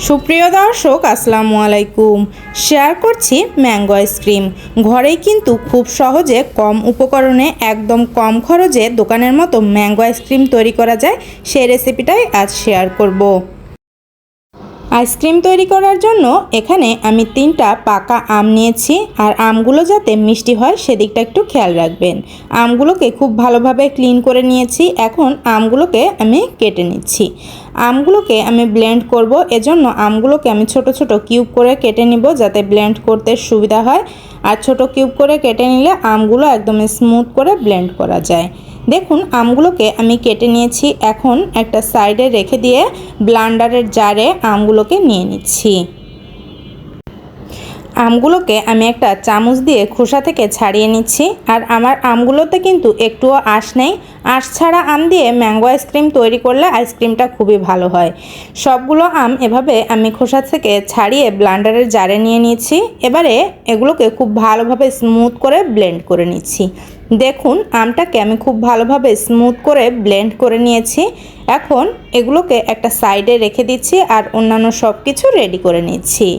সুপ্রিয় দর্শক আসসালামু আলাইকুম। শেয়ার করছি ম্যাঙ্গো আইসক্রিম। ঘরেই কিন্তু খুব সহজে কম উপকরণে একদম কম খরচে দোকানের মতো ম্যাঙ্গো আইসক্রিম তৈরি করা যায়, সেই রেসিপিটাই আজ শেয়ার করব। আইসক্রিম তৈরি করার জন্য এখানে আমি 3টা পাকা আম নিয়েছি, আর আমগুলো যাতে মিষ্টি হয় সেদিকটা একটু খেয়াল রাখবেন। আমগুলোকে খুব ভালোভাবে ক্লিন করে নিয়েছি। এখন আমগুলোকে আমি কেটে নিচ্ছি। আমগুলোকে আমি ব্লেন্ড করব, এজন্য আমগুলোকে আমি ছোট ছোট কিউব করে কেটে নিব যাতে ব্লেন্ড করতে সুবিধা হয়। আর ছোট কিউব করে কেটে নিলে আমগুলো একদম স্মুথ করে ব্লেন্ড করা যায়। দেখুন আমগুলোকে আমি কেটে নিয়েছি। এখন একটা সাইডে রেখে দিয়ে ব্লেন্ডারের জারে আমগুলোকে নিয়ে নিচ্ছি। আমগুলোকে আমি একটা চামচ দিয়ে খোসা থেকে ছাড়িয়ে নিচ্ছি। আর আমার আমগুলোতে কিন্তু একটুও আঁশ নেই। আঁশ ছাড়া আম দিয়ে ম্যাঙ্গো আইসক্রিম তৈরি করলে আইসক্রিমটা খুবই ভালো হয়। সবগুলো আম এভাবে আমি খোসা থেকে ছাড়িয়ে ব্লেন্ডারের জারে নিয়ে নিচ্ছি। এবারে এগুলোকে খুব ভালোভাবে স্মুথ করে ব্লেন্ড করে নিচ্ছি। দেখুন আমটাকে আমি খুব ভালোভাবে স্মুথ করে ব্লেন্ড করে নিয়েছি। এখন এগুলোকে একটা সাইডে রেখে দিচ্ছি আর অন্যান্য সব কিছু রেডি করে নিচ্ছি।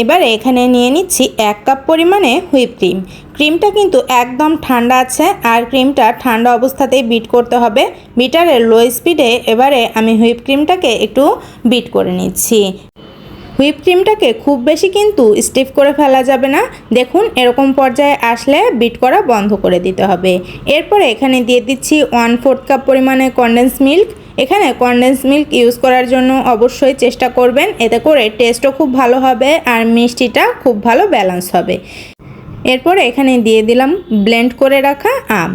এবারে এখানে নিয়ে নিচ্ছি 1 কাপ পরিমাণে হুইপ ক্রিম। ক্রিমটা কিন্তু একদম ঠান্ডা আছে, আর ক্রিমটা ঠান্ডা অবস্থাতেই বিট করতে হবে। বিটারের লো স্পিডে এবারে আমি হুইপ ক্রিমটাকে একটু বিট করে নিচ্ছি। হুইপ ক্রিমটাকে খুব বেশি কিন্তু স্টিফ করে ফেলা যাবে না। দেখুন এরকম পর্যায়ে আসলে বিট করা বন্ধ করে দিতে হবে। এরপরে এখানে দিয়ে দিচ্ছি 1/4 কাপ পরিমাণে কনডেন্স মিল্ক। এখানে কনডেন্স মিল্ক ইউজ করার জন্য অবশ্যই চেষ্টা করবেন, এতে করে টেস্টও খুব ভালো হবে আর মিষ্টিটা খুব ভালো ব্যালেন্স হবে। এরপরে এখানে দিয়ে দিলাম ব্লেন্ড করে রাখা আম।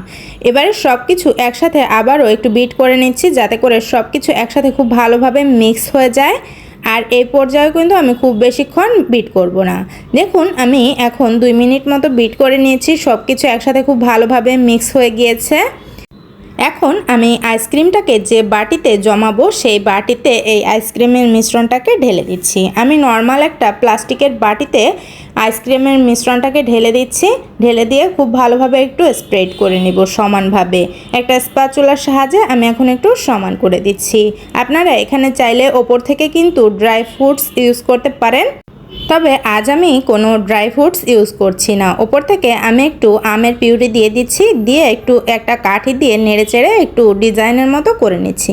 এবারে সব কিছু একসাথে আবারও একটু বিট করে নিচ্ছি যাতে করে সব কিছু একসাথে খুব ভালোভাবে মিক্স হয়ে যায়। আর এই পর্যায়ে কিন্তু আমি খুব বেশিক্ষণ বিট করব না। দেখুন আমি এখন 2 মিনিট মতো বিট করে নিয়েছি। সব কিছু একসাথে খুব ভালোভাবে মিক্স হয়ে গিয়েছে। এখন আমি আইসক্রিমটাকে যে বাটিতে জমাবো সেই বাটিতে এই আইসক্রিমের মিশ্রণটাকে ঢেলে দিচ্ছি। আমি নর্মাল একটা প্লাস্টিকের বাটিতে আইসক্রিমের মিশ্রণটাকে ঢেলে দিচ্ছি। ঢেলে দিয়ে খুব ভালোভাবে একটু স্প্রেড করে নিব সমানভাবে। একটা স্প্যাচুলার সাহায্যে আমি এখন একটু সমান করে দিচ্ছি। আপনারা এখানে চাইলে ওপর থেকে কিন্তু ড্রাই ফ্রুটস ইউজ করতে পারেন, তবে আজ আমি কোনো ড্রাই ফ্রুটস ইউজ করছি না। ওপর থেকে আমি একটু আমের পিউরি দিয়ে দিচ্ছি, দিয়ে একটু একটা কাঠি দিয়ে নেড়েচেড়ে একটু ডিজাইনের মতো করে নিচ্ছি।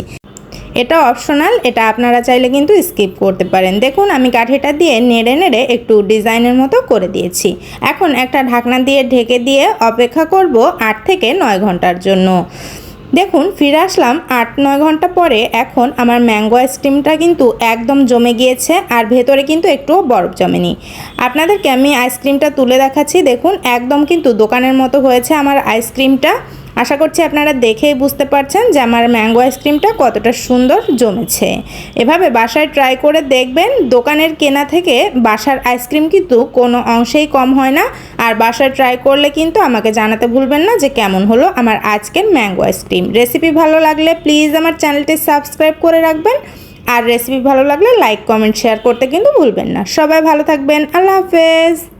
এটা অপশনাল, এটা আপনারা চাইলে কিন্তু স্কিপ করতে পারেন। দেখুন আমি কাঠিটা দিয়ে নেড়ে নেড়ে একটু ডিজাইনের মতো করে দিয়েছি। এখন একটা ঢাকনা দিয়ে ঢেকে দিয়ে অপেক্ষা করব 8 থেকে 9 ঘন্টার জন্য। দেখুন ফিরে আসলাম 8-9 ঘন্টা পরে। এখন আমার ম্যাঙ্গো আইসক্রিমটা কিন্তু একদম জমে গিয়েছে, আর ভেতরে কিন্তু একটুও বরফ জমেনি। আপনাদেরকে আমি আইসক্রিমটা তুলে দেখাচ্ছি। দেখুন একদম কিন্তু দোকানের মতো হয়েছে আমার আইসক্রিমটা। আশা করছি আপনারা দেখেই বুঝতে পারছেন যে আমার ম্যাঙ্গো আইসক্রিমটা কতটা সুন্দর জমেছে। এভাবে বাসায় ট্রাই করে দেখবেন। দোকানের কেনা থেকে বাসার আইসক্রিম কিন্তু কোনো অংশেই কম হয় না। আর বাসায় ট্রাই করলে কিন্তু আমাকে জানাতে ভুলবেন না যে কেমন হলো আমার আজকের ম্যাঙ্গো আইসক্রিম। রেসিপি ভালো লাগলে প্লিজ আমার চ্যানেলটি সাবস্ক্রাইব করে রাখবেন, আর রেসিপি ভালো লাগলে লাইক কমেন্ট শেয়ার করতে কিন্তু ভুলবেন না। সবাই ভালো থাকবেন। আল্লাহ হাফেজ।